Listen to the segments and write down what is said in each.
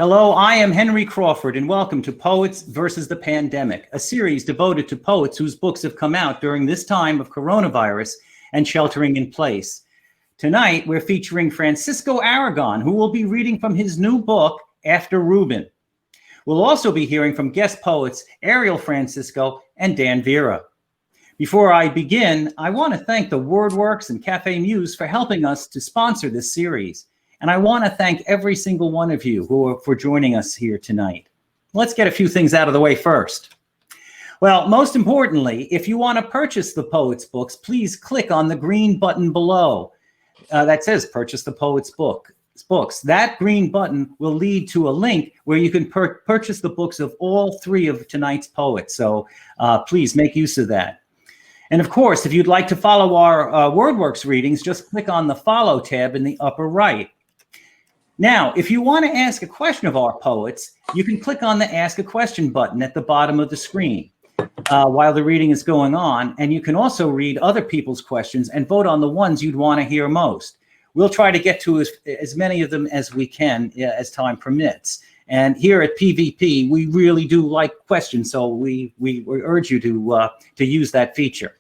Hello, I am Henry Crawford, and welcome to Poets versus the Pandemic, a series devoted to poets whose books have come out during this time of coronavirus and sheltering in place. Tonight, we're featuring Francisco Aragón, who will be reading from his new book, After Rubin. We'll also be hearing from guest poets Ariel Francisco and Dan Vera. Before I begin, I want to thank the WordWorks and Cafe Muse for helping us to sponsor this series. And I want to thank every single one of you for joining us here tonight. Let's get a few things out of the way first. Well, most importantly, if you want to purchase the Poets books, please click on the green button below that says Purchase the Poets books. That green button will lead to a link where you can purchase the books of all three of tonight's poets. So please make use of that. And of course, if you'd like to follow our WordWorks readings, just click on the Follow tab in the upper right. Now, if you want to ask a question of our poets, you can click on the Ask a Question button at the bottom of the screen while the reading is going on. And you can also read other people's questions and vote on the ones you'd want to hear most. We'll try to get to as many of them as we can as time permits. And here at PVP, we really do like questions, so we urge you to use that feature.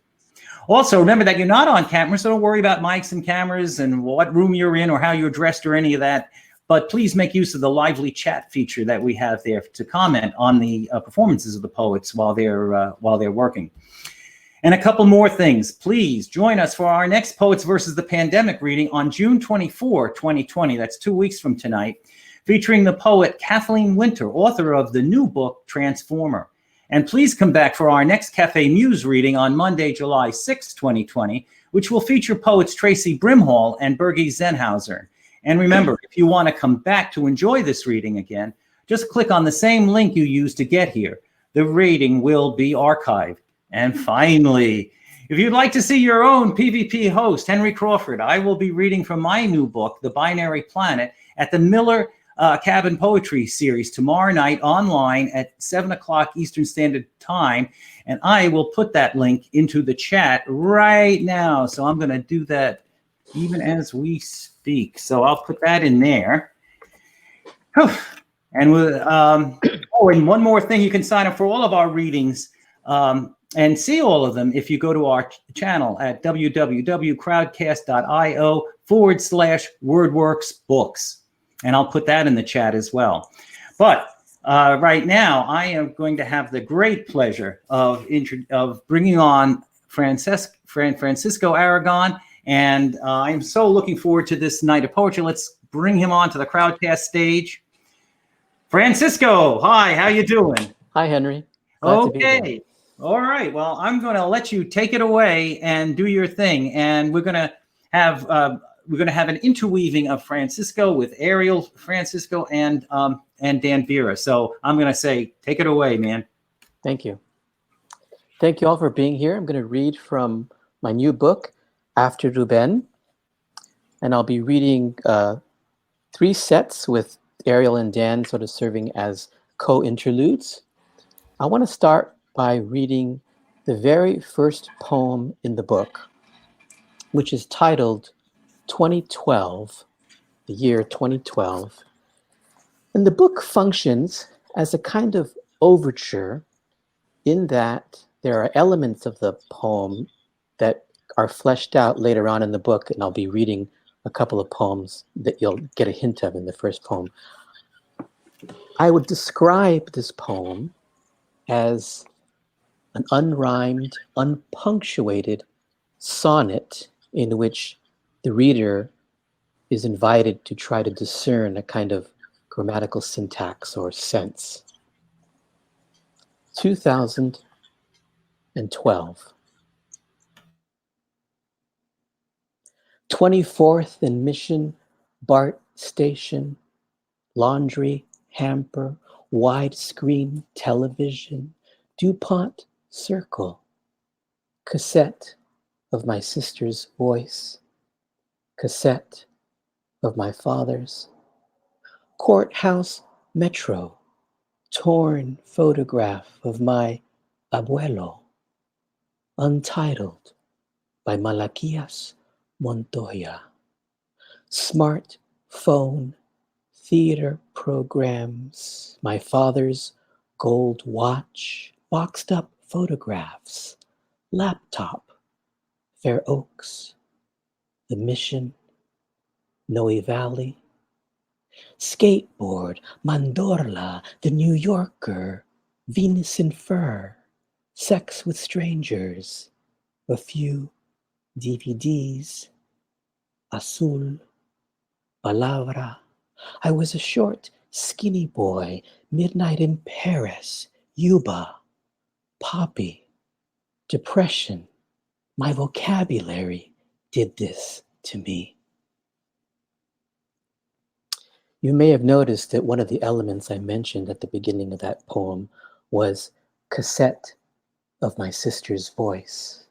Also, remember that you're not on camera, so don't worry about mics and cameras and what room you're in or how you're dressed or any of that. But please make use of the lively chat feature that we have there to comment on the performances of the poets while they're working. And a couple more things. Please join us for our next Poets versus the Pandemic reading on June 24, 2020. That's 2 weeks from tonight, featuring the poet Kathleen Winter, author of the new book, Transformer. And please come back for our next Cafe Muse reading on Monday, July 6, 2020, which will feature poets Tracy Brimhall and Birgie Zenhauser. And remember, if you want to come back to enjoy this reading again, just click on the same link you used to get here. The reading will be archived. And finally, if you'd like to see your own PVP host, Henry Crawford, I will be reading from my new book, The Binary Planet, at the Miller Cabin Poetry Series tomorrow night online at 7 o'clock Eastern Standard Time. And I will put that link into the chat right now. So I'm going to do that even as we speak. So I'll put that in there. And and one more thing, you can sign up for all of our readings and see all of them if you go to our channel at www.crowdcast.io/WordWorksBooks. And I'll put that in the chat as well. But right now, I am going to have the great pleasure of bringing on Francisco Aragón. And I'm so looking forward to this night of poetry. Let's bring him on to the Crowdcast stage. Francisco, hi, how you doing? Hi, Henry. Glad okay. All right. Well, I'm going to let you take it away and do your thing. And we're going to have an interweaving of Francisco with Ariel Francisco and Dan Vera. So I'm going to say, take it away, man. Thank you. Thank you all for being here. I'm going to read from my new book, After Rubin, and I'll be reading 3 sets with Ariel and Dan sort of serving as co-interludes. I want to start by reading the very first poem in the book, which is titled 2012, the year 2012. And the book functions as a kind of overture in that there are elements of the poem that are fleshed out later on in the book, and I'll be reading a couple of poems that you'll get a hint of in the first poem. I would describe this poem as an unrhymed, unpunctuated sonnet in which the reader is invited to try to discern a kind of grammatical syntax or sense. 2012. 24th and Mission, BART station, laundry, hamper, widescreen television, DuPont circle, cassette of my sister's voice, cassette of my father's, courthouse metro, torn photograph of my abuelo, untitled by Malaquias Montoya, smartphone theater programs, my father's gold watch, boxed up photographs, laptop, Fair Oaks, the Mission, Noe Valley, skateboard, Mandorla, the New Yorker, Venus in Fur, Sex with Strangers, a few DVDs, Azul, Palabra. I was a short, skinny boy, Midnight in Paris, Yuba, Poppy, Depression. My vocabulary did this to me. You may have noticed that one of the elements I mentioned at the beginning of that poem was cassette of my sister's voice.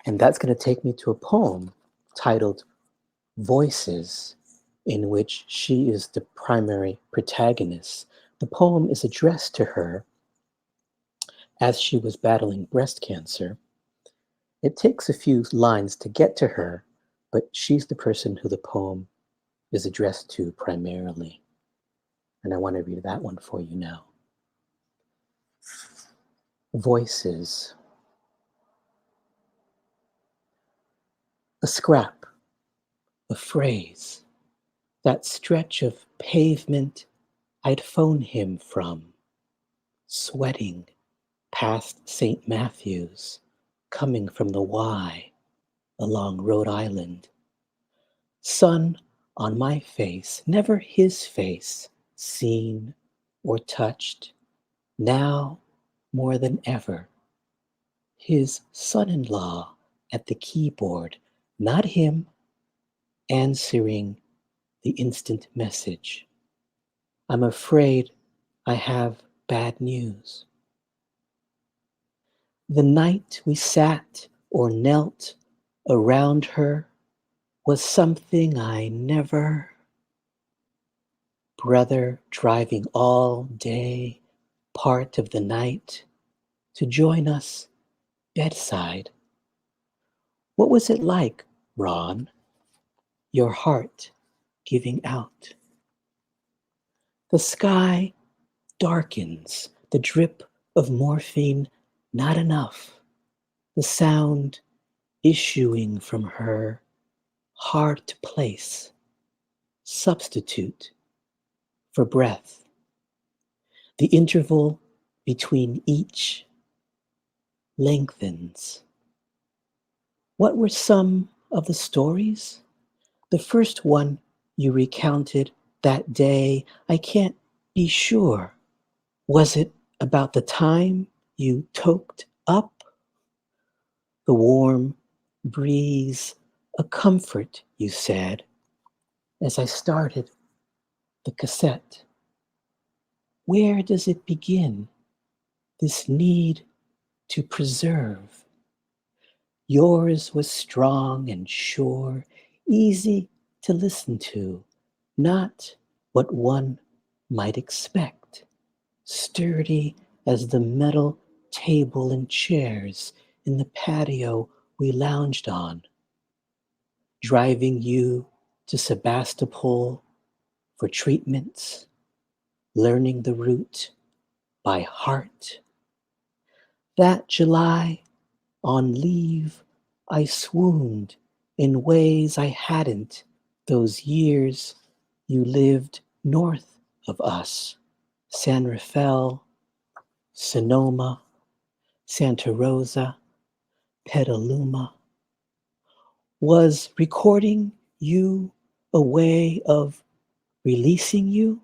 And that's going to take me to a poem titled Voices, in which she is the primary protagonist. The poem is addressed to her as she was battling breast cancer. It takes a few lines to get to her, but she's the person who the poem is addressed to primarily. And I want to read that one for you now. Voices. A scrap, a phrase, that stretch of pavement I'd phone him from, sweating past St. Matthew's, coming from the Y along Rhode Island. Sun on my face, never his face, seen or touched, now more than ever. His son-in-law at the keyboard, not him, answering the instant message. I'm afraid I have bad news. The night we sat or knelt around her was something I never. Brother driving all day, part of the night, to join us bedside. What was it like, Ron? Your heart giving out. The sky darkens, the drip of morphine not enough. The sound issuing from her, hard to place, substitute for breath. The interval between each lengthens. What were some of the stories? The first one you recounted that day, I can't be sure. Was it about the time you toked up? The warm breeze, a comfort, you said, as I started the cassette. Where does it begin, this need to preserve? Yours was strong and sure, easy to listen to, not what one might expect, sturdy as the metal table and chairs in the patio we lounged on, driving you to Sebastopol for treatments, learning the route by heart. That July, on leave, I swooned in ways I hadn't those years you lived north of us, San Rafael, Sonoma, Santa Rosa, Petaluma. Was recording you a way of releasing you?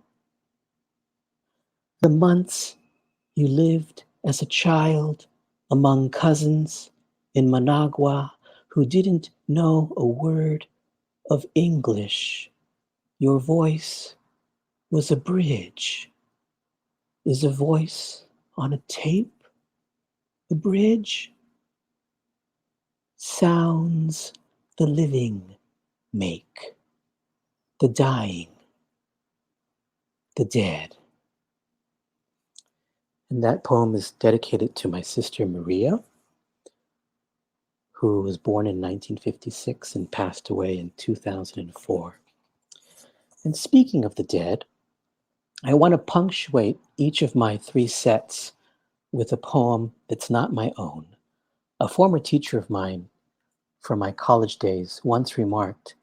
The months you lived as a child among cousins in Managua who didn't know a word of English. Your voice was a bridge. Is a voice on a tape a bridge? Sounds the living make, the dying, the dead. And that poem is dedicated to my sister Maria, who was born in 1956 and passed away in 2004. And speaking of the dead, I want to punctuate each of my 3 sets with a poem that's not my own. A former teacher of mine from my college days once remarked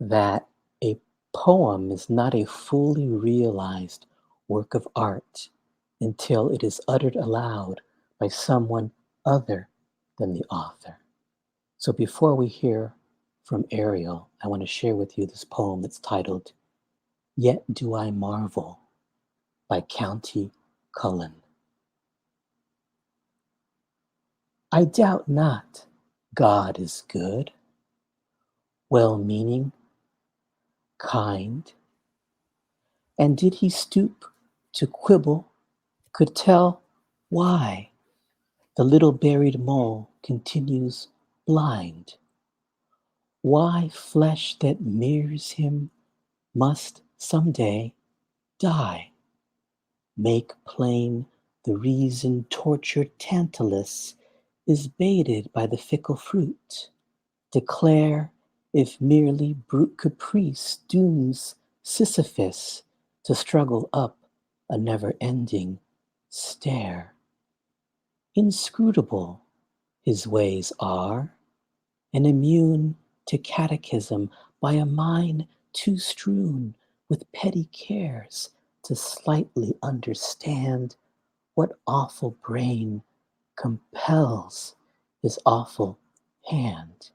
that a poem is not a fully realized work of art until it is uttered aloud by someone other than the author. So before we hear from Ariel, I want to share with you this poem that's titled, Yet Do I Marvel by County Cullen. I doubt not God is good, well-meaning, kind, and did he stoop to quibble, could tell why the little buried mole continues blind, why flesh that mirrors him must someday die, make plain the reason tortured Tantalus is baited by the fickle fruit, declare if merely brute caprice dooms Sisyphus to struggle up a never-ending stair. Inscrutable his ways are, and immune to catechism by a mind too strewn with petty cares to slightly understand what awful brain compels his awful hand.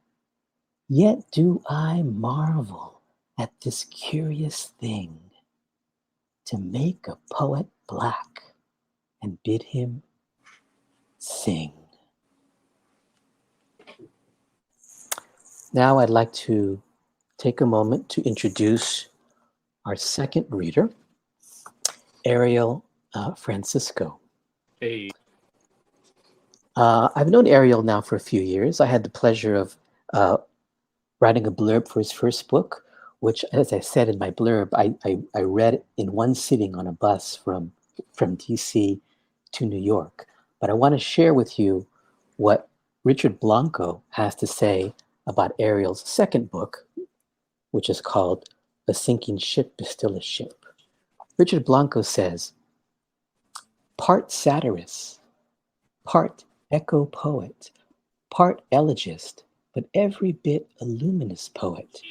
Yet do I marvel at this curious thing, to make a poet black and bid him sing. Now I'd like to take a moment to introduce our second reader, Ariel Francisco. Hey. I've known Ariel now for a few years. I had the pleasure of writing a blurb for his first book, which, as I said in my blurb, I read in one sitting on a bus from DC to New York. But I want to share with you what Richard Blanco has to say about Ariel's second book, which is called A Sinking Ship is Still a Ship. Richard Blanco says, part satirist, part echo poet, part elegist, but every bit a luminous poet.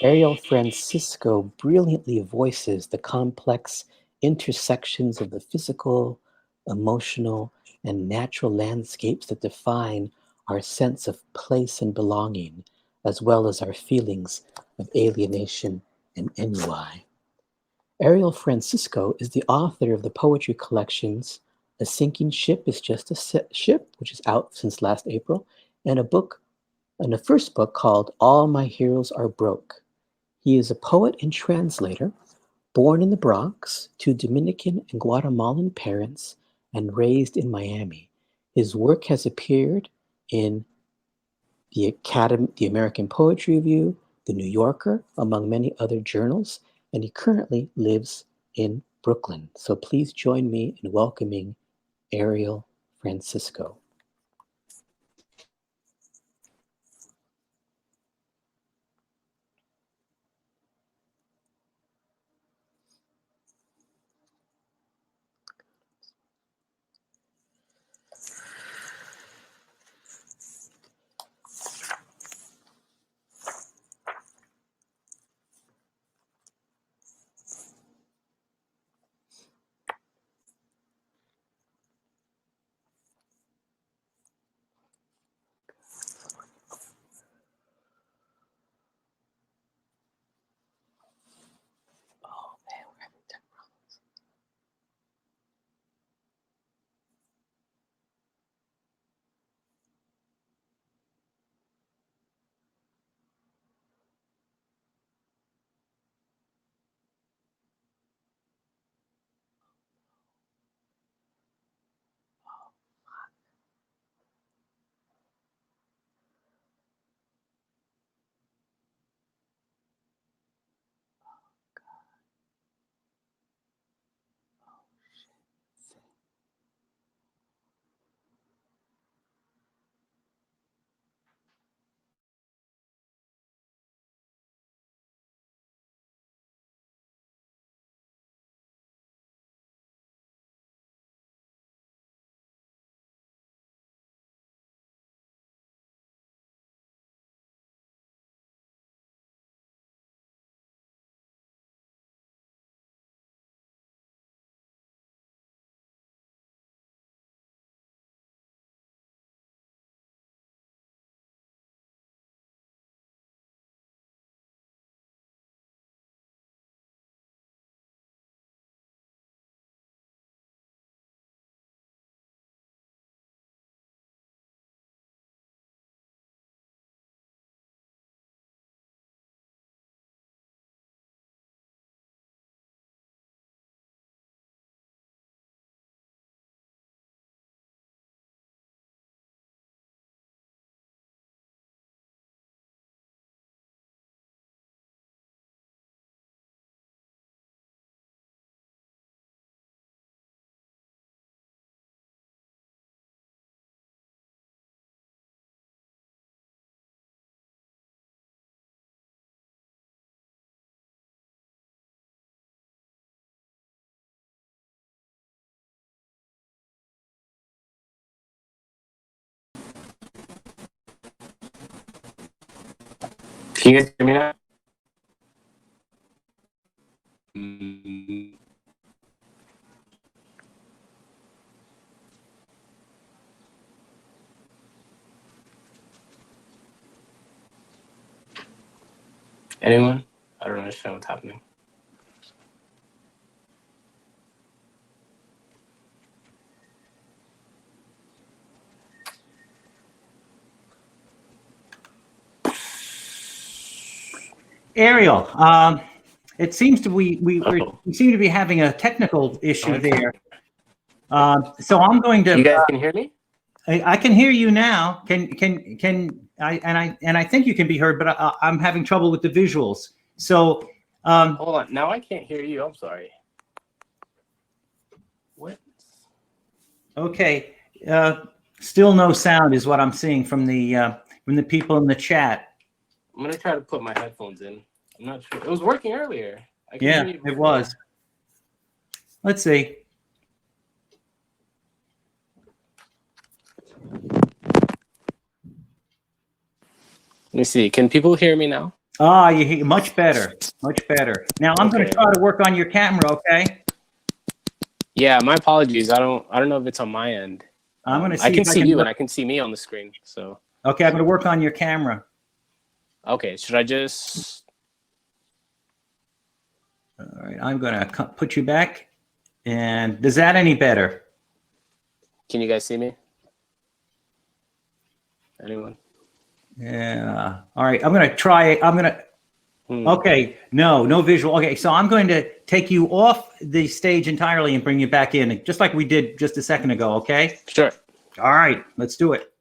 Ariel Francisco brilliantly voices the complex intersections of the physical, emotional, and natural landscapes that define our sense of place and belonging, as well as our feelings of alienation and ennui. Ariel Francisco is the author of the poetry collections A Sinking Ship is Just a Ship, which is out since last April, and a first book called All My Heroes Are Broke. He is a poet and translator, born in the Bronx to Dominican and Guatemalan parents and raised in Miami. His work has appeared in the American Poetry Review, The New Yorker, among many other journals, and he currently lives in Brooklyn. So please join me in welcoming Ariel Francisco. Can you guys hear me now? Mm. Anyone? I don't understand what's happening. Ariel, it seems to we seem to be having a technical issue there. So I'm going to. You guys can hear me? I can hear you now. I think you can be heard, but I'm having trouble with the visuals. So Hold on. Now I can't hear you. I'm sorry. What? okay, still no sound is what I'm seeing from the people in the chat. I'm gonna try to put my headphones in. I'm not sure. It was working earlier. I could Yeah, hear you it before. was. Let's see. Let me see. Can people hear me now? Ah, you hear much better, much better. Now I'm going to Okay. try to work on your camera. Okay. Yeah, my apologies. I don't know if it's on my end. I'm going to see. I can if I see can you work. and I can see me on the screen. So Okay, I'm going to work on your camera. okay, should I just? All right, I'm going to put you back. And is that any better? Can you guys see me? Anyone? Yeah. All right, I'm going to try. I'm going to. Okay, no visual. Okay, so I'm going to take you off the stage entirely and bring you back in, just like we did just a second ago. Okay. Sure. All right, let's do it.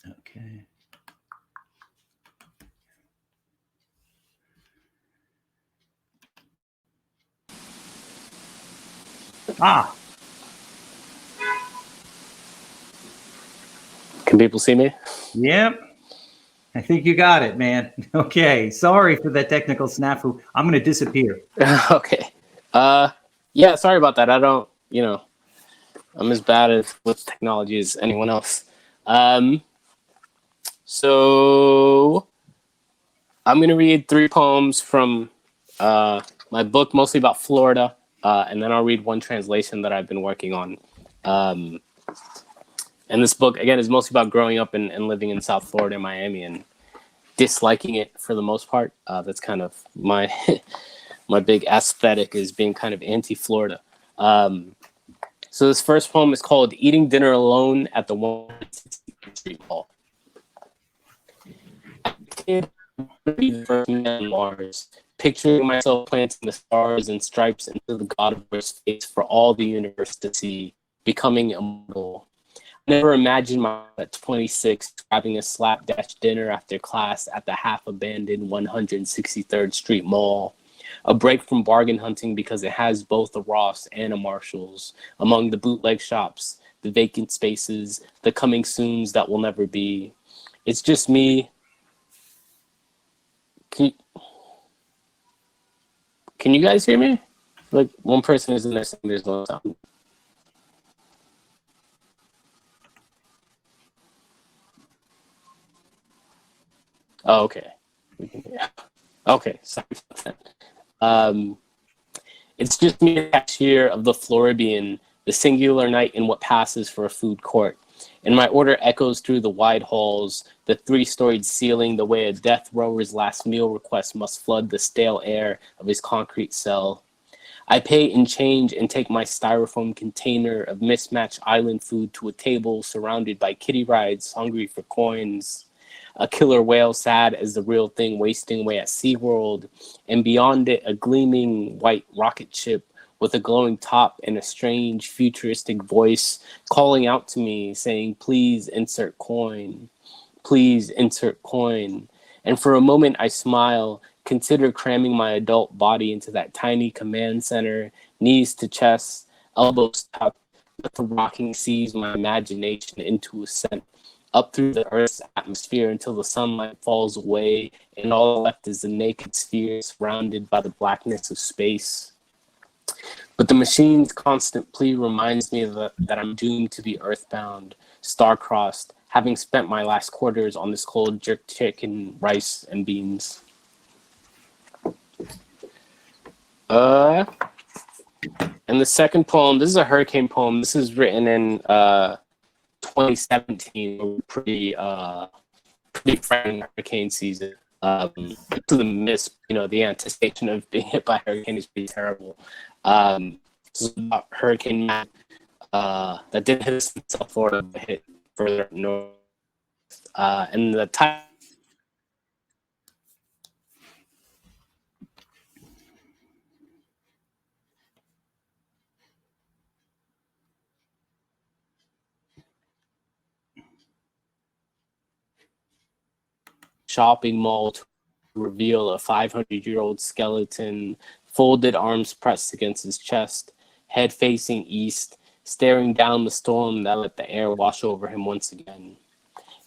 Okay. Ah, Can people see me? yep. I think you got it, man. Okay, sorry for that technical snafu. I'm going to disappear. Okay. Yeah, sorry about that. I don't, I'm as bad with technology as anyone else. So I'm going to read 3 poems from my book, mostly about Florida, and then I'll read one translation that I've been working on. And this book, again, is mostly about growing up and living in South Florida, Miami, and disliking it for the most part. That's kind of my my big aesthetic, is being kind of anti-Florida. So this first poem is called Eating Dinner Alone at the 163rd Street Mall. As a kid, I read the first Man on Mars, picturing myself planting the stars and stripes into the God of War's face for all the universe to see, becoming immortal. I never imagined myself at 26 having a slapdash dinner after class at the half-abandoned 163rd Street Mall. A break from bargain hunting because it has both a Ross and a Marshalls. Among the bootleg shops, the vacant spaces, the coming soons that will never be. It's just me. Can you guys hear me? Like, one person is in there saying there's no sound. Oh, okay. Okay, sorry about that. It's just me, the cashier of the Floridian, the singular night in what passes for a food court. And my order echoes through the wide halls, the 3-storied ceiling, the way a death rower's last meal request must flood the stale air of his concrete cell. I pay in change and take my styrofoam container of mismatched island food to a table surrounded by kiddie rides, hungry for coins. A killer whale sad as the real thing wasting away at SeaWorld, and beyond it a gleaming white rocket ship with a glowing top and a strange futuristic voice calling out to me saying, please insert coin, please insert coin. And for a moment I smile, consider cramming my adult body into that tiny command center, knees to chest, elbows tucked, let the rocking seize my imagination into ascent up through the Earth's atmosphere until the sunlight falls away and all left is the naked sphere surrounded by the blackness of space. But the machine's constant plea reminds me that I'm doomed to be earthbound, star-crossed, having spent my last quarters on this cold jerk chicken, rice, and beans. And the second poem, this is a hurricane poem. This is written in 2017, pretty frightening hurricane season. To the mist, the anticipation of being hit by a hurricane is pretty terrible. This is about Hurricane Matt that didn't hit us in South Florida, but hit further north. And the title shopping mall to reveal a 500-year-old skeleton, folded arms pressed against his chest, head facing east, staring down the storm that let the air wash over him once again.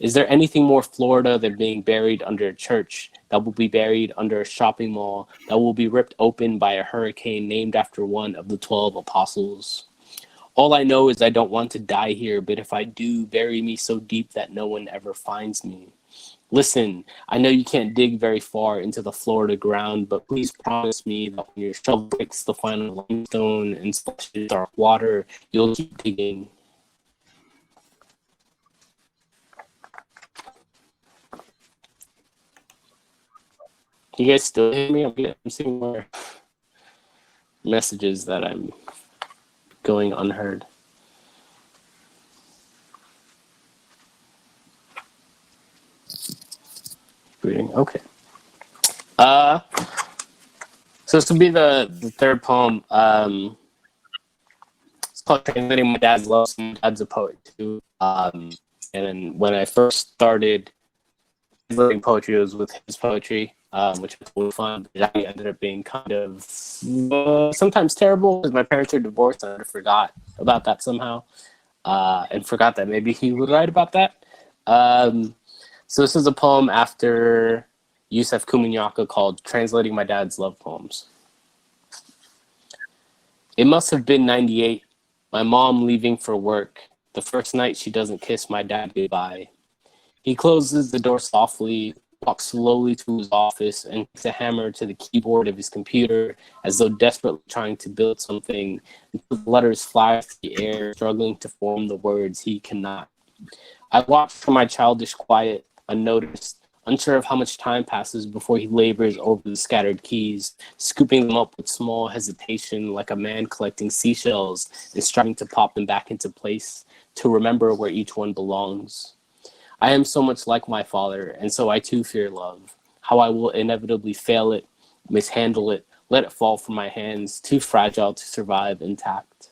Is there anything more Florida than being buried under a church that will be buried under a shopping mall that will be ripped open by a hurricane named after one of the 12 apostles? All I know is I don't want to die here, but if I do, bury me so deep that no one ever finds me. Listen, I know you can't dig very far into the Florida ground, but please promise me that when your shovel breaks the final limestone and splashes dark water, you'll keep digging. You guys still hear me? I'm seeing more messages that I'm going unheard. Reading. Okay. So this will be the third poem. It's called Translating My Dad's Love. My dad's a poet too. And then when I first started translating poetry, it was with his poetry, which was really fun. But it ended up being kind of sometimes terrible because my parents are divorced and I forgot about that somehow, and forgot that maybe he would write about that. So this is a poem after Yusef Kumunyaka called Translating My Dad's Love Poems. It must have been 98, my mom leaving for work, the first night she doesn't kiss my dad goodbye. He closes the door softly, walks slowly to his office, and takes a hammer to the keyboard of his computer as though desperately trying to build something until the letters fly through the air, struggling to form the words he cannot. I watch from my childish quiet, unnoticed, unsure of how much time passes before he labors over the scattered keys, scooping them up with small hesitation like a man collecting seashells and striving to pop them back into place, to remember where each one belongs. I am so much like my father, and so I too fear love, how I will inevitably fail it, mishandle it, let it fall from my hands, too fragile to survive intact.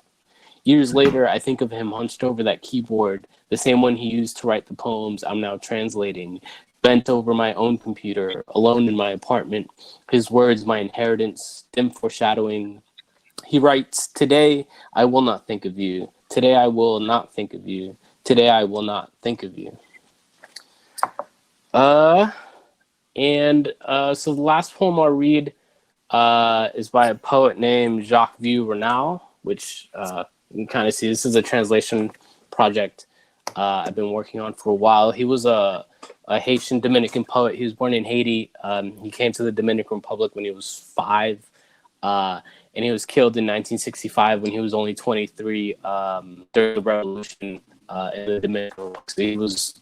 Years later, I think of him hunched over that keyboard, the same one he used to write the poems I'm now translating, bent over my own computer, alone in my apartment, his words my inheritance, dim foreshadowing. He writes, "Today I will not think of you. Today I will not think of you. Today I will not think of you." So the last poem I'll read is by a poet named Jacques Vieux-Renal, which you can kind of see. This is a translation project I've been working on for a while. He was a Haitian Dominican poet. He was born in Haiti. He came to the Dominican Republic when he was 5, and he was killed in 1965 when he was only 23 during the revolution in the Dominican Republic. So he was,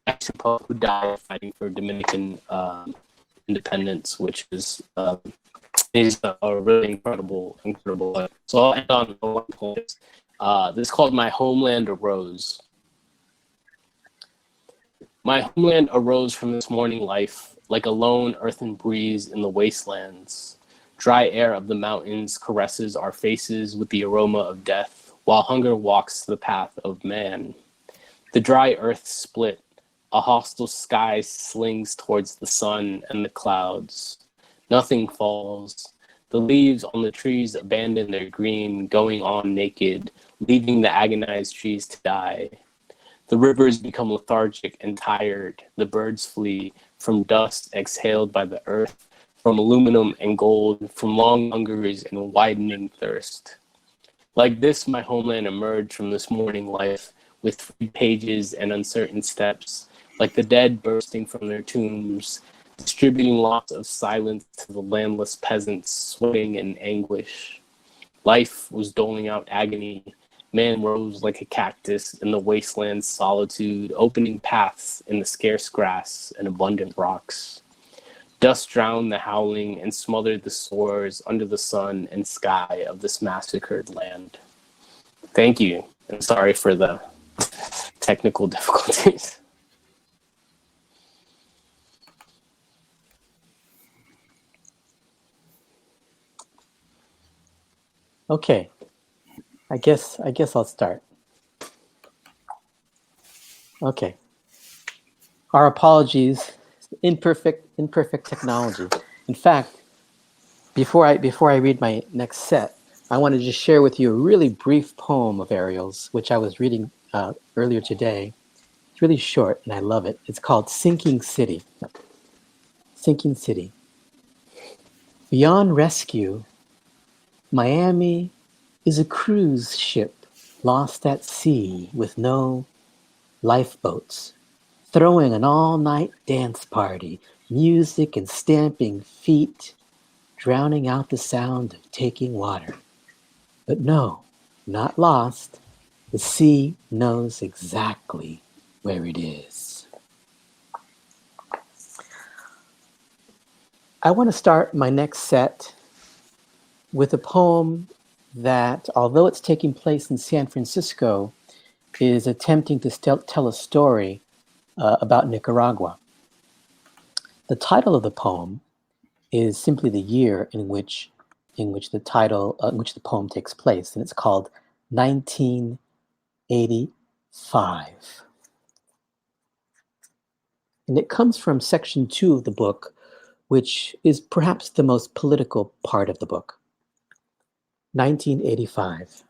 action poet who died fighting for Dominican independence, which is a really incredible life. So I'll end on one poem. This is called My Homeland Arose. My homeland arose from this morning life, like a lone earthen breeze in the wastelands. Dry air of the mountains caresses our faces with the aroma of death, while hunger walks the path of man. The dry earth split, a hostile sky slings towards the sun and the clouds. Nothing falls. The leaves on the trees abandon their green, going on naked, leaving the agonized trees to die. The rivers become lethargic and tired. The birds flee from dust exhaled by the earth, from aluminum and gold, from long hungers and widening thirst. Like this, my homeland emerged from this morning life with free pages and uncertain steps, like the dead bursting from their tombs, distributing lots of silence to the landless peasants sweating in anguish. Life was doling out agony. Man rose like a cactus in the wasteland's solitude, opening paths in the scarce grass and abundant rocks. Dust drowned the howling and smothered the sores under the sun and sky of this massacred land. Thank you, and sorry for the technical difficulties. Okay, I guess I'll start. Okay. Our apologies. Imperfect technology. In fact, before I read my next set, I want to just share with you a really brief poem of Ariel's, which I was reading earlier today. It's really short, and I love it. It's called Sinking City. Sinking City. Beyond rescue, Miami is a cruise ship lost at sea with no lifeboats, throwing an all-night dance party, music and stamping feet, drowning out the sound of taking water. But no, not lost. The sea knows exactly where it is. I want to start my next set with a poem that, although it's taking place in San Francisco, is attempting to tell a story about Nicaragua. The title of the poem is simply the year in which the poem takes place, and it's called 1985. And it comes from section 2 of the book, which is perhaps the most political part of the book. 1985.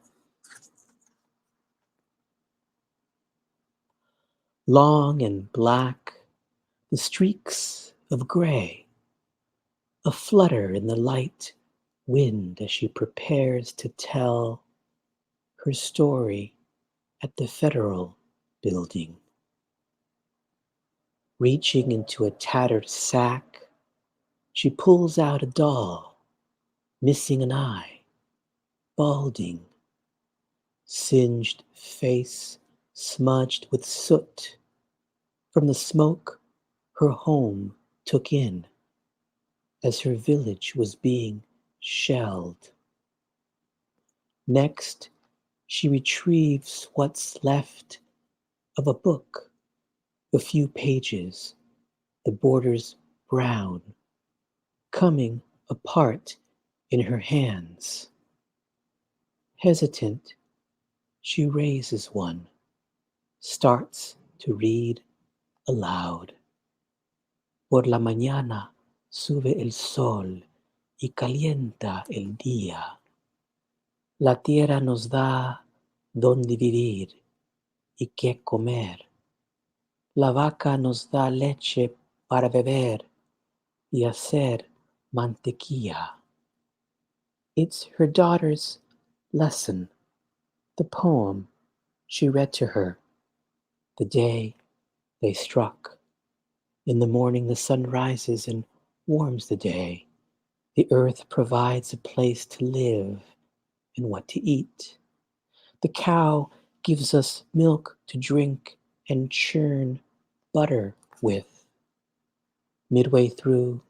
Long and black, the streaks of gray, a flutter in the light wind as she prepares to tell her story at the Federal Building. Reaching into a tattered sack, she pulls out a doll, missing an eye, balding, singed face smudged with soot from the smoke her home took in as her village was being shelled. Next, she retrieves what's left of a book, a few pages, the borders brown, coming apart in her hands. Hesitant, she raises one, starts to read aloud. Por la mañana sube el sol y calienta el día. La tierra nos da donde vivir y qué comer. La vaca nos da leche para beber y hacer mantequilla. It's her daughter's lesson, the poem she read to her the day they struck. In the morning the sun rises and warms the day. The earth provides a place to live and what to eat. The cow gives us milk to drink and churn butter with. Midway through,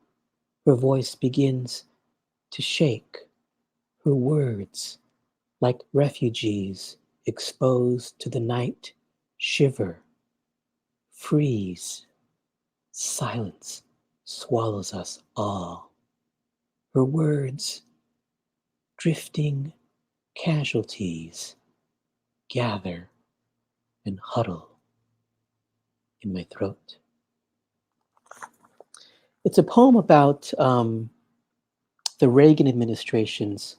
her voice begins to shake. Her words, like refugees exposed to the night, shiver, freeze. Silence swallows us all. Her words, drifting casualties, gather and huddle in my throat. It's a poem about the Reagan administration's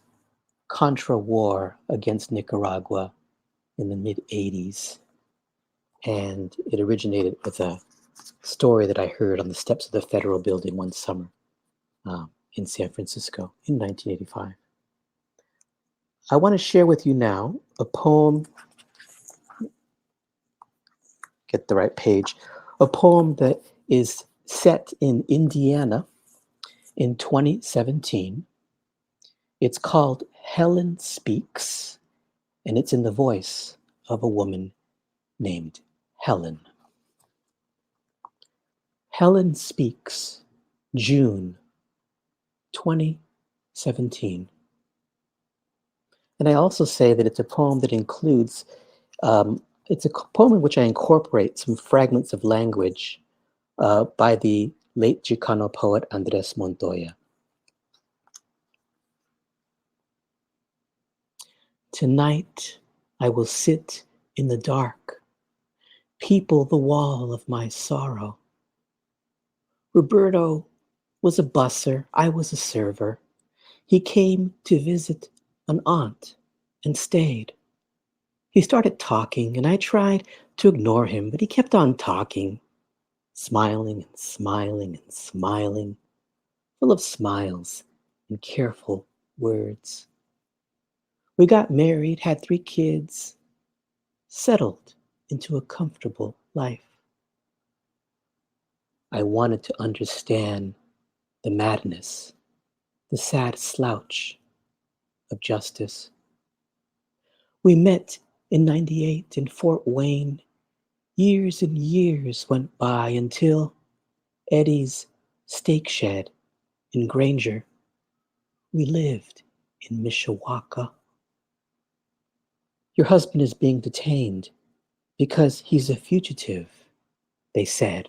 Contra war against Nicaragua in the mid-'80s. And it originated with a story that I heard on the steps of the Federal Building one summer. in San Francisco in 1985. I want to share with you now a poem, get the right page, a poem that is set in Indiana in 2017. It's called Helen Speaks, and it's in the voice of a woman named Helen. Helen Speaks, June 2017. And I also say that it's a poem that includes, it's a poem in which I incorporate some fragments of language by the late Chicano poet Andres Montoya. Tonight I will sit in the dark, people the wall of my sorrow. Roberto was a busser, I was a server. He came to visit an aunt and stayed. He started talking and I tried to ignore him, but he kept on talking, smiling and smiling and smiling, full of smiles and careful words. We got married, had 3 kids, settled into a comfortable life. I wanted to understand the madness, the sad slouch of justice. We met in 98 in Fort Wayne. Years and years went by until Eddie's steak shed in Granger. We lived in Mishawaka. Your husband is being detained because he's a fugitive, they said.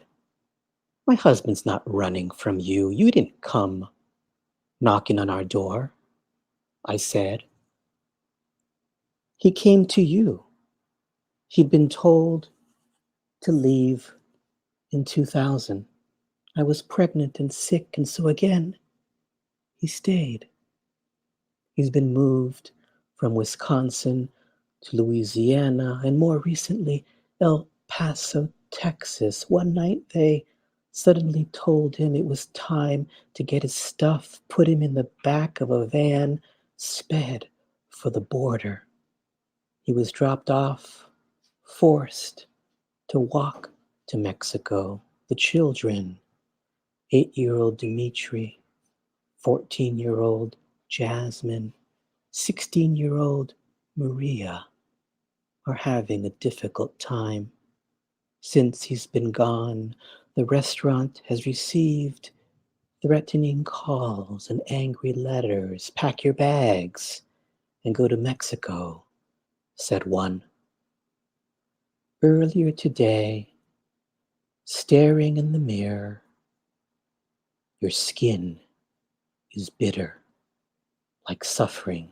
My husband's not running from you. You didn't come knocking on our door, I said. He came to you. He'd been told to leave in 2000. I was pregnant and sick, and so again, he stayed. He's been moved from Wisconsin to Louisiana, and more recently, El Paso, Texas. One night they suddenly told him it was time to get his stuff, put him in the back of a van, sped for the border. He was dropped off, forced to walk to Mexico. The children, 8-year-old Dimitri, 14-year-old Jasmine, 16-year-old Maria, are having a difficult time. Since he's been gone, the restaurant has received threatening calls and angry letters. Pack your bags and go to Mexico, said one. Earlier today, staring in the mirror, your skin is bitter, like suffering.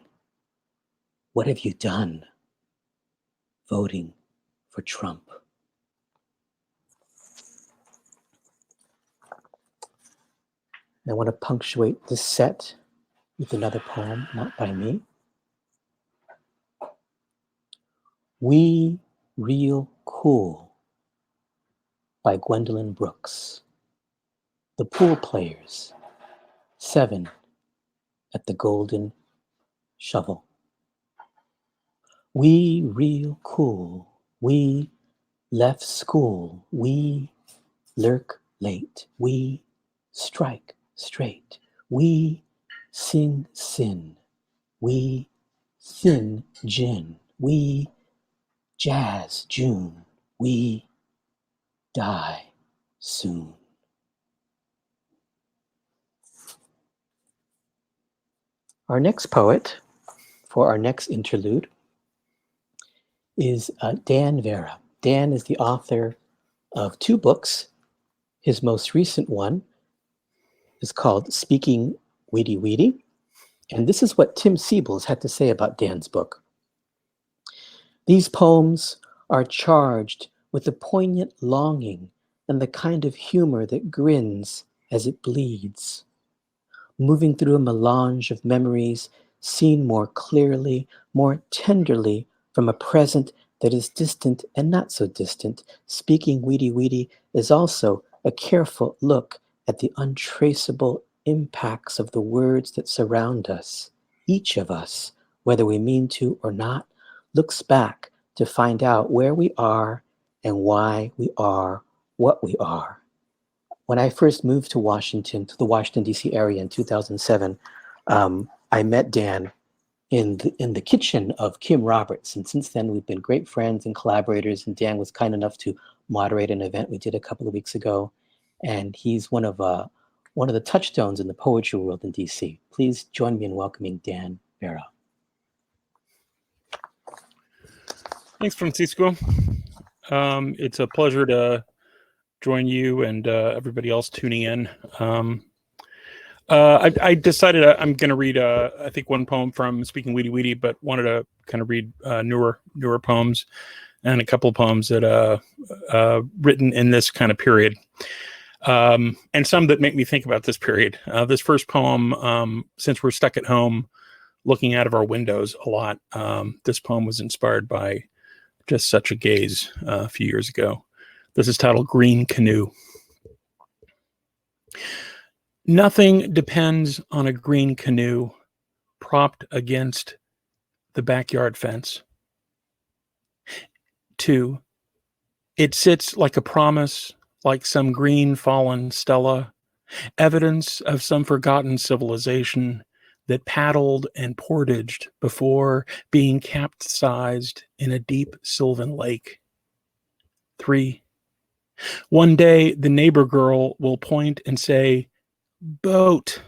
What have you done? Voting for Trump. I want to punctuate this set with another poem, not by me. We Real Cool by Gwendolyn Brooks. The Pool Players, 7 at the Golden Shovel. We real cool, we left school, we lurk late, we strike straight, we sing sin, we thin gin, we jazz June, we die soon. Our next poet for our next interlude is Dan Vera. Dan is the author of 2 books. His most recent one is called Speaking Weedy Weedy. And this is what Tim Siebels had to say about Dan's book. These poems are charged with a poignant longing and the kind of humor that grins as it bleeds, moving through a melange of memories seen more clearly, more tenderly from a present that is distant and not so distant. Speaking Weedy Weedy is also a careful look at the untraceable impacts of the words that surround us. Each of us, whether we mean to or not, looks back to find out where we are and why we are what we are. When I first moved to Washington, to the Washington, D.C. area in 2007, I met Dan in the kitchen of Kim Roberts. And since then, we've been great friends and collaborators. And Dan was kind enough to moderate an event we did a couple of weeks ago. And he's one of the touchstones in the poetry world in D.C. Please join me in welcoming Dan Vera. Thanks, Francisco. It's a pleasure to join you and everybody else tuning in. I decided I'm going to read, I think, one poem from Speaking Weedy Weedy, but wanted to kind of read newer poems and a couple of poems that written in this kind of period, and some that make me think about this period. This first poem, since we're stuck at home looking out of our windows a lot, this poem was inspired by just such a gaze a few years ago. This is titled Green Canoe. Nothing depends on a green canoe propped against the backyard fence. 2, it sits like a promise, like some green fallen stella, evidence of some forgotten civilization that paddled and portaged before being capsized in a deep sylvan lake. 3, one day the neighbor girl will point and say, "Boat,"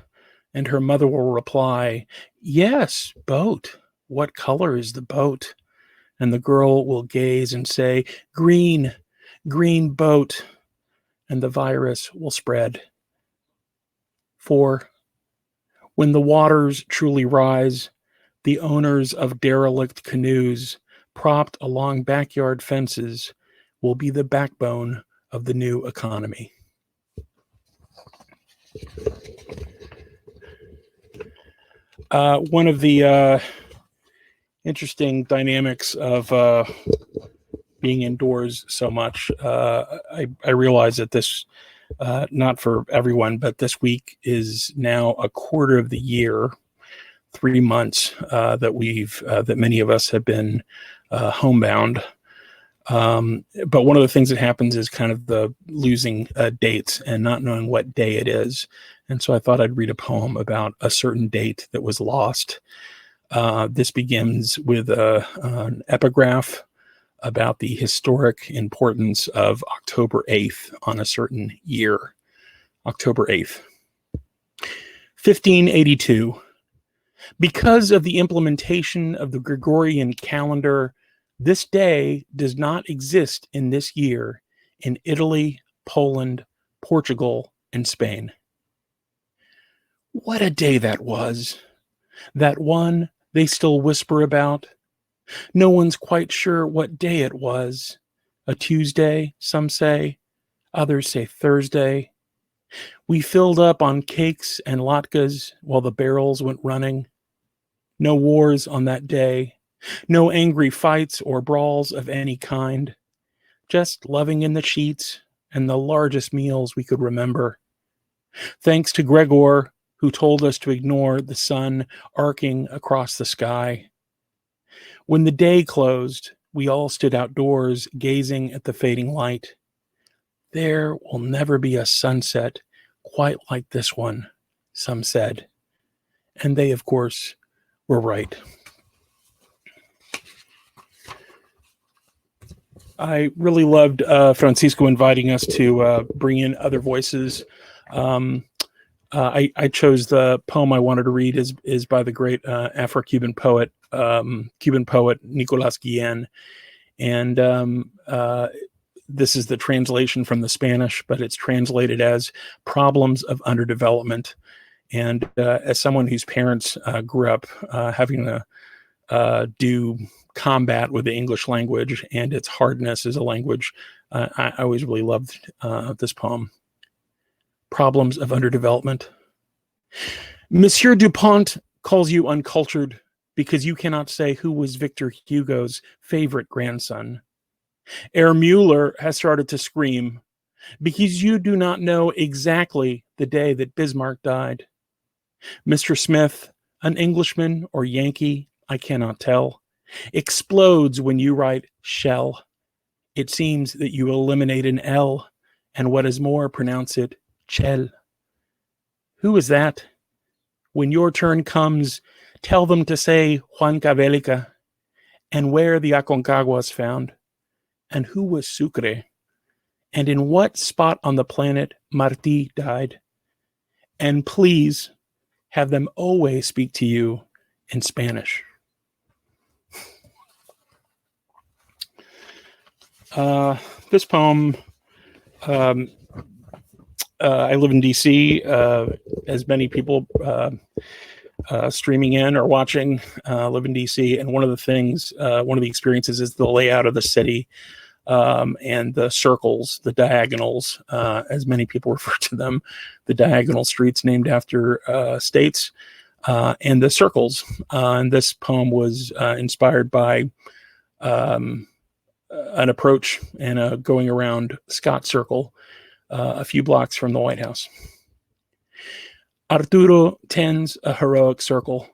and her mother will reply, "Yes, boat. What color is the boat?" And the girl will gaze and say, "Green, green boat," and the virus will spread. 4, when the waters truly rise, the owners of derelict canoes propped along backyard fences will be the backbone of the new economy. One of the interesting dynamics of being indoors so much, I realize that this, not for everyone, but this week is now a quarter of the year, 3 months that many of us have been homebound. But one of the things that happens is kind of the losing dates and not knowing what day it is. And so I thought I'd read a poem about a certain date that was lost. This begins with an epigraph about the historic importance of October 8th on a certain year. October 8th. 1582. Because of the implementation of the Gregorian calendar, this day does not exist in this year in Italy, Poland, Portugal, and Spain. What a day that was. That one they still whisper about. No one's quite sure what day it was. A Tuesday, some say. Others say Thursday. We filled up on cakes and latkes while the barrels went running. No wars on that day. No angry fights or brawls of any kind. Just loving in the sheets and the largest meals we could remember. Thanks to Gregor, who told us to ignore the sun arcing across the sky. When the day closed, we all stood outdoors gazing at the fading light. There will never be a sunset quite like this one, some said. And they, of course, were right. I really loved Francisco inviting us to bring in other voices. I chose the poem I wanted to read is by the great Afro-Cuban poet, Nicolas Guillen. And this is the translation from the Spanish, but it's translated as Problems of Underdevelopment. And as someone whose parents grew up having to do combat with the English language and its hardness as a language, I always really loved this poem. Problems of Underdevelopment. Monsieur Dupont calls you uncultured because you cannot say who was Victor Hugo's favorite grandson. Herr Mueller has started to scream because you do not know exactly the day that Bismarck died. Mr. Smith, an Englishman or Yankee, I cannot tell, explodes when you write shell. It seems that you eliminate an L, and what is more, pronounce it chel. Who is that? When your turn comes, tell them to say Huancavelica, and where the Aconcagua is found, and who was Sucre, and in what spot on the planet Martí died. And please have them always speak to you in Spanish. This poem, I live in DC, as many people streaming in or watching live in DC. And one of the things, one of the experiences is the layout of the city and the circles, the diagonals, as many people refer to them, the diagonal streets named after states, and the circles. And this poem was inspired by an approach and a going around Scott Circle, a few blocks from the White House. Arturo tends a heroic circle.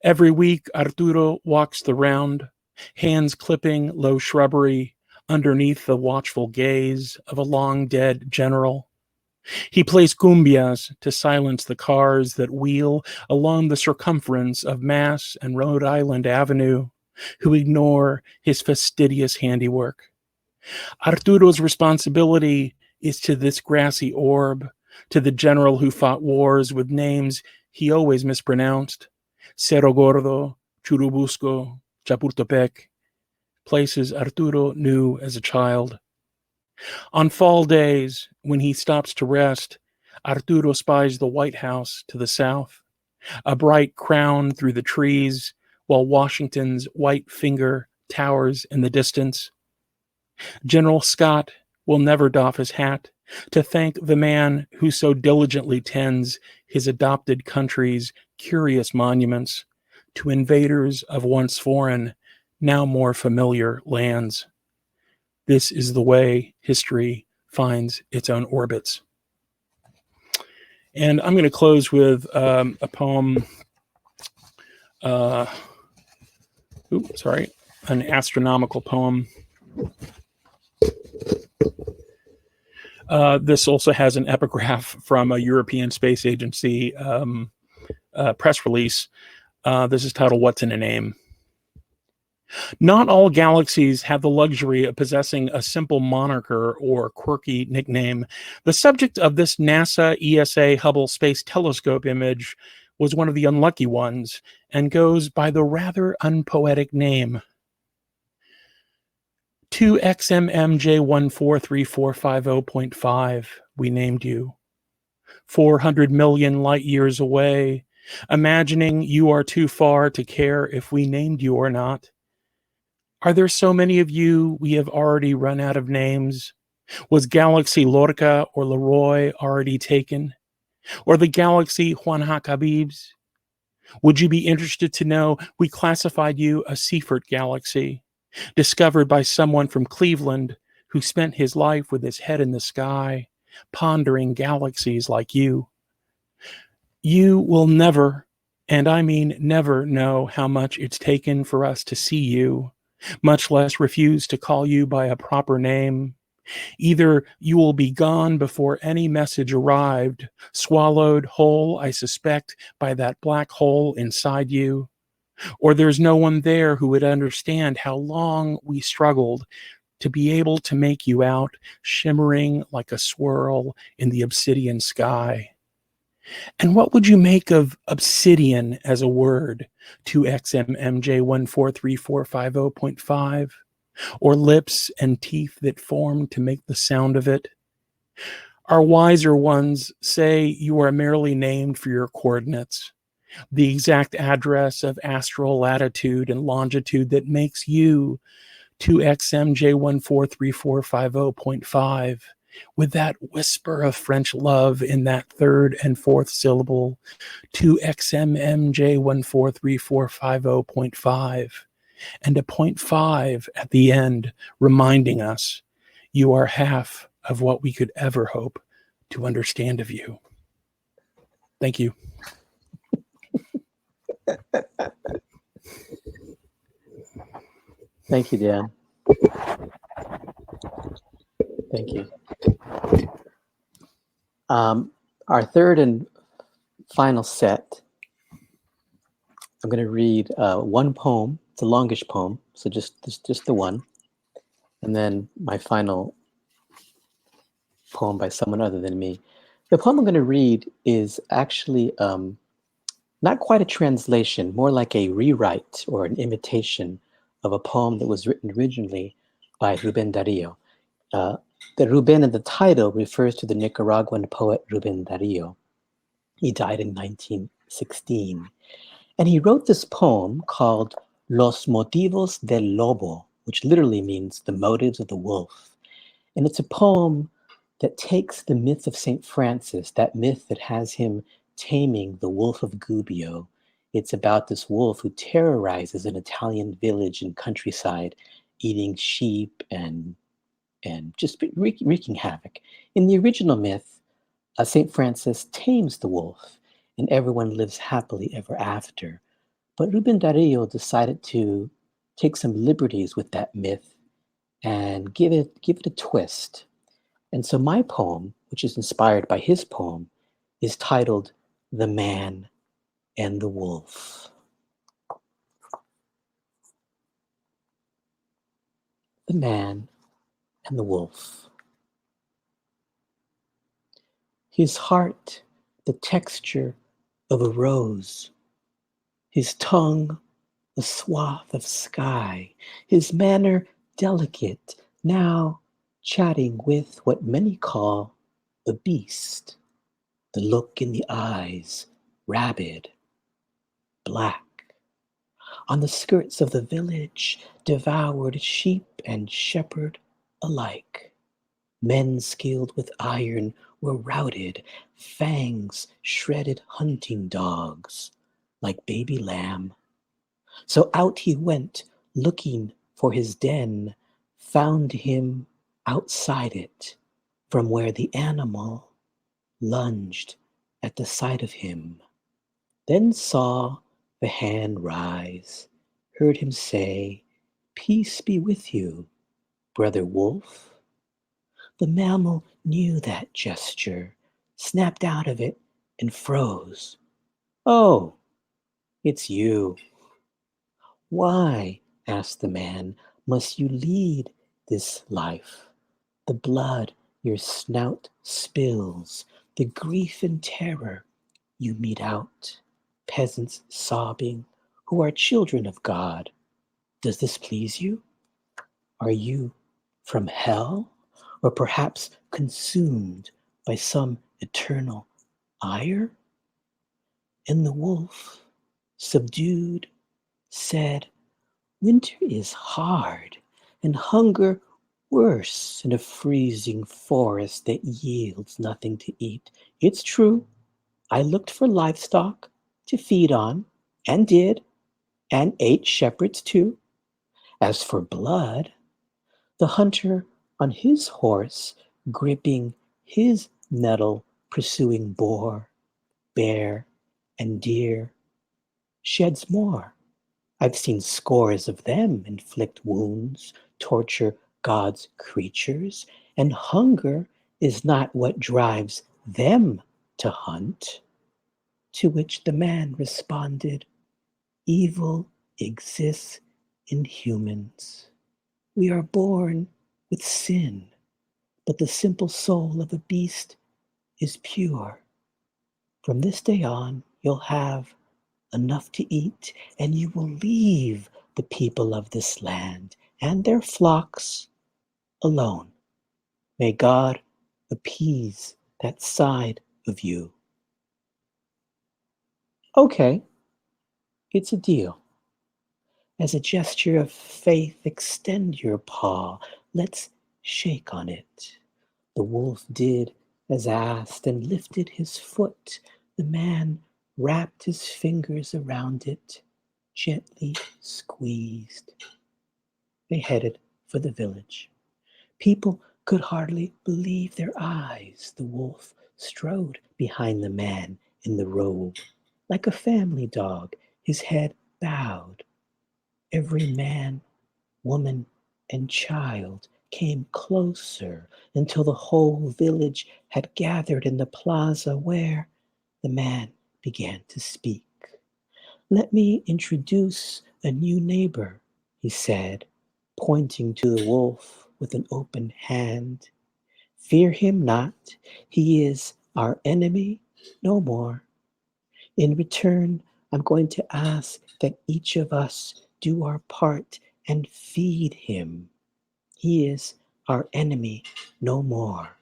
Every week, Arturo walks the round, hands clipping low shrubbery underneath the watchful gaze of a long-dead general. He plays cumbias to silence the cars that wheel along the circumference of Mass and Rhode Island Avenue, who ignore his fastidious handiwork. Arturo's responsibility is to this grassy orb, to the general who fought wars with names he always mispronounced, Cerro Gordo, Churubusco, Chapultepec, places Arturo knew as a child. On fall days, when he stops to rest, Arturo spies the White House to the south, a bright crown through the trees, while Washington's white finger towers in the distance. General Scott will never doff his hat to thank the man who so diligently tends his adopted country's curious monuments to invaders of once foreign, now more familiar lands. This is the way history finds its own orbits. And I'm going to close with a poem, an astronomical poem. This also has an epigraph from a European Space Agency press release. This is titled, "What's in a Name?" Not all galaxies have the luxury of possessing a simple moniker or quirky nickname. The subject of this NASA ESA Hubble Space Telescope image was one of the unlucky ones and goes by the rather unpoetic name 2XMMJ143450.5. We named you. 400 million light years away, imagining you are too far to care if we named you or not. Are there so many of you we have already run out of names? Was Galaxy Lorca or Leroy already taken? Or the Galaxy Juan Habibs? Would you be interested to know we classified you a Seifert galaxy, discovered by someone from Cleveland who spent his life with his head in the sky, pondering galaxies like you? You will never, and I mean never, know how much it's taken for us to see you, much less refuse to call you by a proper name. Either you will be gone before any message arrived, swallowed whole, I suspect, by that black hole inside you, or there's no one there who would understand how long we struggled to be able to make you out, shimmering like a swirl in the obsidian sky. And what would you make of obsidian as a word, 2XMMJ143450.5, or lips and teeth that formed to make the sound of it? Our wiser ones say you are merely named for your coordinates, the exact address of astral latitude and longitude that makes you 2XMJ143450.5, with that whisper of French love in that third and fourth syllable, 2XMMJ143450.5, and a 0.5 at the end, reminding us you are half of what we could ever hope to understand of you. Thank you. Thank you, Dan. Thank you. Our third and final set, I'm going to read one poem. It's a longish poem, so just the one. And then my final poem by someone other than me. The poem I'm going to read is actually not quite a translation, more like a rewrite or an imitation of a poem that was written originally by Rubén Darío. The Rubén in the title refers to the Nicaraguan poet Rubén Darío. He died in 1916. And he wrote this poem called Los Motivos del Lobo, which literally means the motives of the wolf. And it's a poem that takes the myth of St. Francis, that myth that has him taming the wolf of Gubbio. It's about this wolf who terrorizes an Italian village and countryside, eating sheep and just wreaking havoc. In the original myth, St. Francis tames the wolf, and everyone lives happily ever after. But Rubén Darío decided to take some liberties with that myth and give it a twist. And so my poem, which is inspired by his poem, is titled The Man and the Wolf. The Man and the Wolf. His heart, the texture of a rose. His tongue, a swath of sky. His manner, delicate, now chatting with what many call a beast. The look in the eyes, rabid, black. On the skirts of the village, devoured sheep and shepherd alike. Men skilled with iron were routed, fangs shredded hunting dogs, like baby lamb. So out he went, looking for his den, found him outside it, from where the animal lunged at the sight of him. Then saw the hand rise, heard him say, "Peace be with you, brother wolf." The mammal knew that gesture, snapped out of it, and froze. "Oh, it's you." "Why," asked the man, "must you lead this life? The blood your snout spills, the grief and terror you mete out, peasants sobbing, who are children of God. Does this please you? Are you from hell, or perhaps consumed by some eternal ire?" And the wolf, subdued, said, "Winter is hard, and hunger worse in a freezing forest that yields nothing to eat. It's true, I looked for livestock to feed on, and did, and ate shepherds too. As for blood, the hunter on his horse, gripping his nettle, pursuing boar, bear, and deer, sheds more. I've seen scores of them inflict wounds, torture God's creatures, and hunger is not what drives them to hunt." To which the man responded, "Evil exists in humans. We are born with sin, but the simple soul of a beast is pure. From this day on, you'll have enough to eat, and you will leave the people of this land and their flocks alone. May God appease that side of you." Okay, it's a deal. As a gesture of faith, extend your paw. Let's shake on it. The wolf did as asked and lifted his foot. The man wrapped his fingers around it, gently squeezed. They headed for the village. People could hardly believe their eyes. The wolf strode behind the man in the robe, like a family dog, his head bowed. Every man, woman, and child came closer until the whole village had gathered in the plaza where the man began to speak. "Let me introduce a new neighbor," he said, pointing to the wolf with an open hand. "Fear him not, he is our enemy no more. In return, I'm going to ask that each of us do our part and feed him. He is our enemy no more.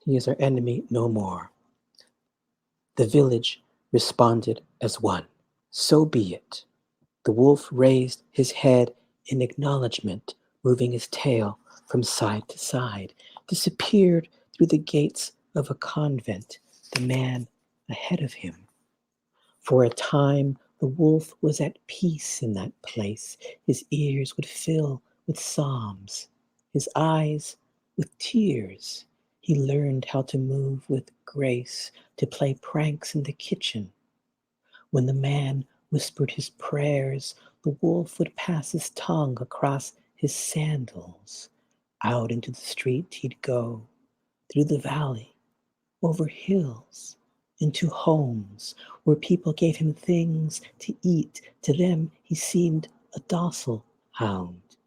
He is our enemy no more." The village responded as one. "So be it." The wolf raised his head in acknowledgement, moving his tail from side to side, disappeared through the gates of a convent, the man ahead of him. For a time, the wolf was at peace in that place. His ears would fill with psalms, his eyes with tears. He learned how to move with grace, to play pranks in the kitchen. When the man whispered his prayers, the wolf would pass his tongue across his sandals. Out into the street he'd go, through the valley, over hills, into homes where people gave him things to eat. To them he seemed a docile hound.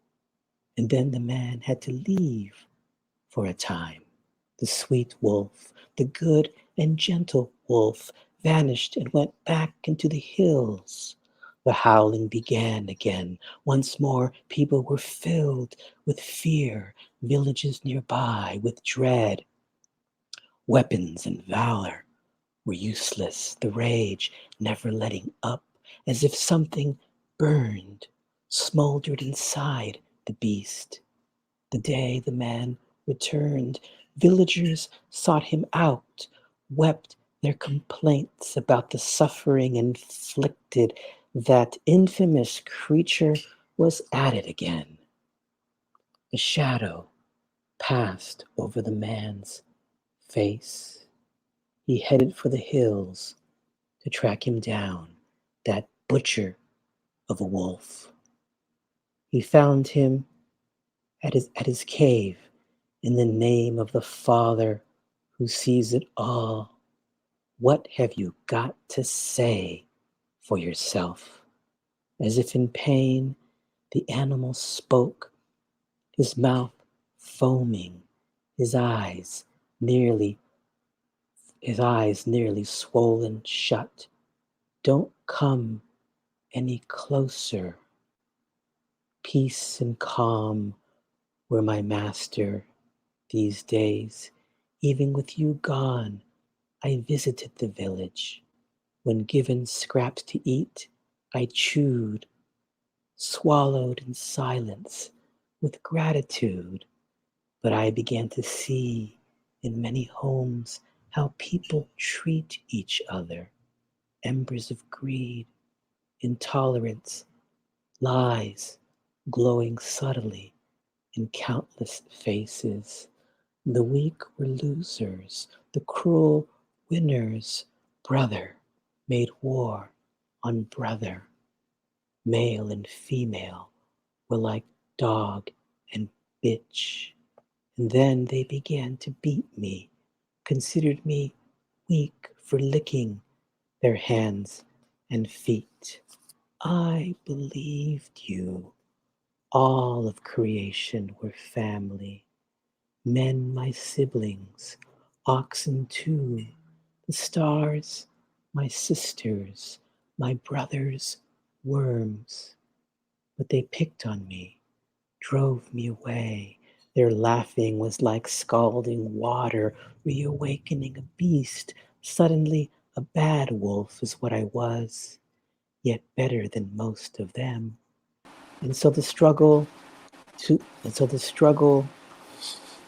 And then the man had to leave for a time. The sweet wolf, the good and gentle wolf, vanished and went back into the hills. The howling began again. Once more, people were filled with fear, villages nearby with dread. Weapons and valor were useless, the rage never letting up, as if something burned, smoldered inside the beast. The day the man returned, villagers sought him out, wept their complaints about the suffering inflicted. That infamous creature was at it again. A shadow passed over the man's face. He headed for the hills to track him down, that butcher of a wolf. He found him at his cave. In the name of the Father who sees it all, what have you got to say for yourself? As if in pain, the animal spoke, his mouth foaming, his eyes nearly swollen shut. "Don't come any closer." Peace and calm were my master these days. Even with you gone, I visited the village. When given scraps to eat, I chewed, swallowed in silence with gratitude. But I began to see in many homes how people treat each other. Embers of greed, intolerance, lies glowing subtly in countless faces. The weak were losers, the cruel winners. Brother made war on brother. Male and female were like dog and bitch. And then they began to beat me, considered me weak for licking their hands and feet. I believed you. All of creation were family. Men, my siblings, oxen too, the stars, my sisters, my brothers, worms. But they picked on me, drove me away. Their laughing was like scalding water, reawakening a beast. Suddenly, a bad wolf is what I was, yet better than most of them. And so the struggle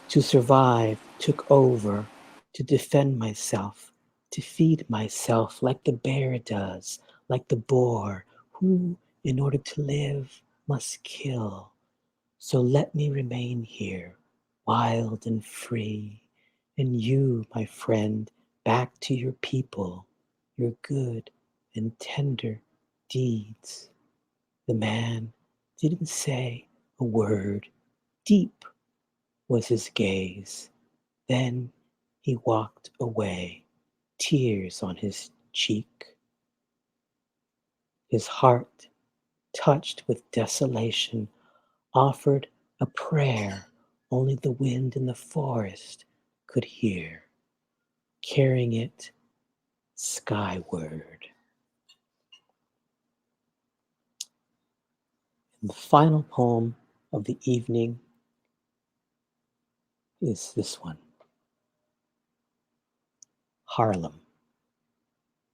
to survive took over, to defend myself, to feed myself like the bear does, like the boar, who, in order to live, must kill. So let me remain here, wild and free, And you, my friend, back to your people, your good and tender deeds. The man didn't say a word. Deep was his gaze. Then he walked away, tears on his cheek. His heart, touched with desolation, offered a prayer only the wind in the forest could hear, carrying it skyward. And the final poem of the evening is this one, Harlem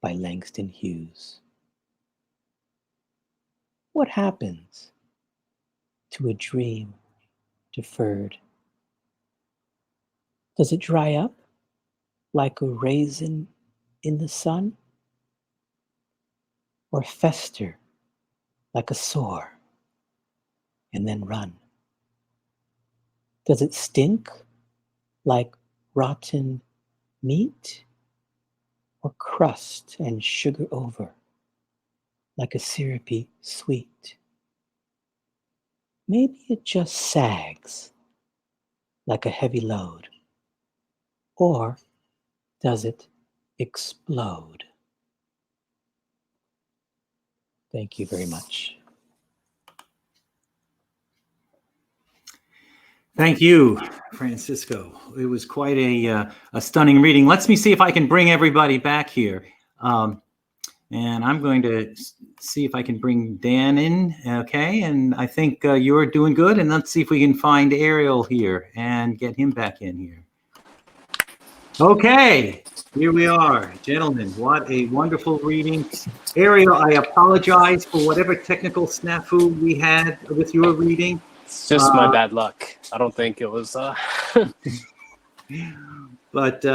by Langston Hughes. What happens to a dream deferred? Does it dry up like a raisin in the sun? Or fester like a sore and then run? Does it stink like rotten meat? Or crust and sugar over like a syrupy sweet? Maybe it just sags like a heavy load. Or does it explode? Thank you very much. Thank you, Francisco. It was quite a stunning reading. Let me see if I can bring everybody back here. And I'm going to see if I can bring Dan in, okay? And I think you're doing good. And let's see if we can find Ariel here and get him back in here. Okay, here we are. Gentlemen, what a wonderful reading. Ariel, I apologize for whatever technical snafu we had with your reading. It's just my bad luck. I don't think it was. But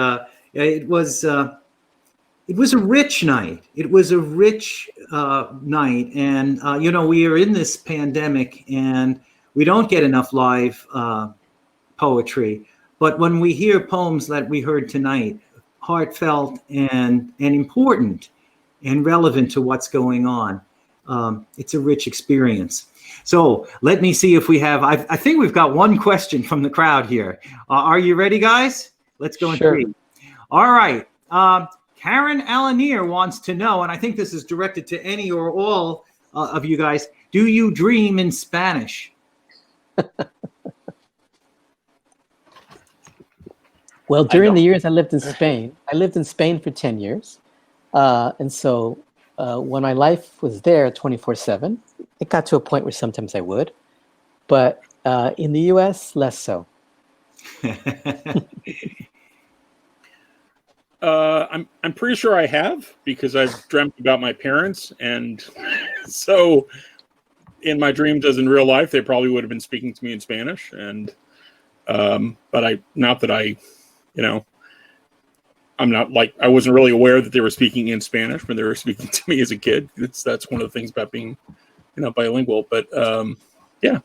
it was a rich night. It was a rich night, and we are in this pandemic, and we don't get enough live poetry. But when we hear poems that we heard tonight, heartfelt and important and relevant to what's going on, it's a rich experience. So let me see if we have, I think we've got one question from the crowd here. Are you ready, guys? Let's go in three. All right. Karen Alanier wants to know, and I think this is directed to any or all of you guys, do you dream in Spanish? Well, during the years I lived in Spain for 10 years. And so when my life was there 24/7, it got to a point where sometimes I would. But in the US, less so. I'm pretty sure I have, because I've dreamt about my parents, and so in my dreams as in real life, they probably would have been speaking to me in Spanish. And but I'm not like, I wasn't really aware that they were speaking in Spanish when they were speaking to me as a kid. That's one of the things about being, bilingual. But yeah,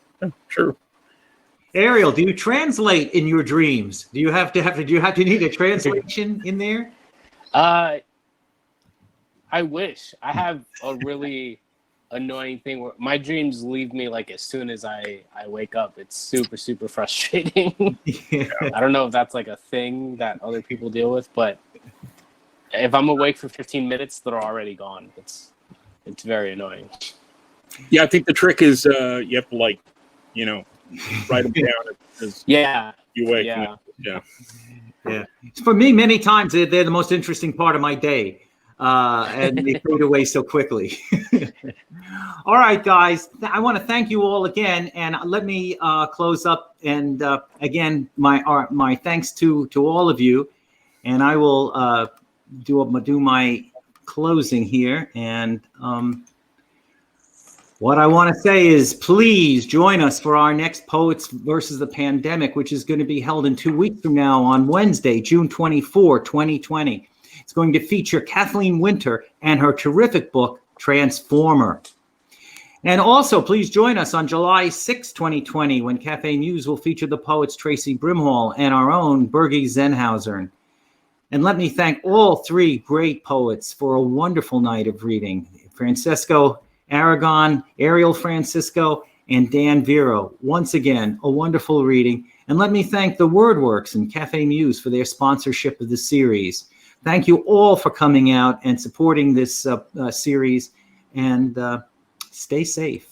sure. Ariel, do you translate in your dreams? Do you need a translation in there? I wish. I have a really annoying thing where my dreams leave me like as soon as I wake up. It's super, super frustrating. Yeah. I don't know if that's like a thing that other people deal with, but if I'm awake for 15 minutes, they're already gone. It's very annoying. Yeah, I think the trick is you have to write them down as you wake. Yeah. For me, many times they're the most interesting part of my day, and they fade away so quickly. All right, guys, I want to thank you all again, and let me close up. And again, my thanks to all of you, and I will do my closing here. And what I want to say is, please join us for our next Poets versus the Pandemic, which is going to be held in 2 weeks from now on Wednesday, June 24, 2020. It's going to feature Kathleen Winter and her terrific book, Transformer. And also, please join us on July 6, 2020, when Cafe Muse will feature the poets Tracy Brimhall and our own Birgie Zenhauser. And let me thank all three great poets for a wonderful night of reading. Francesco Aragón, Ariel Francisco, and Dan Vero. Once again, a wonderful reading. And let me thank the WordWorks and Cafe Muse for their sponsorship of the series. Thank you all for coming out and supporting this series. And stay safe.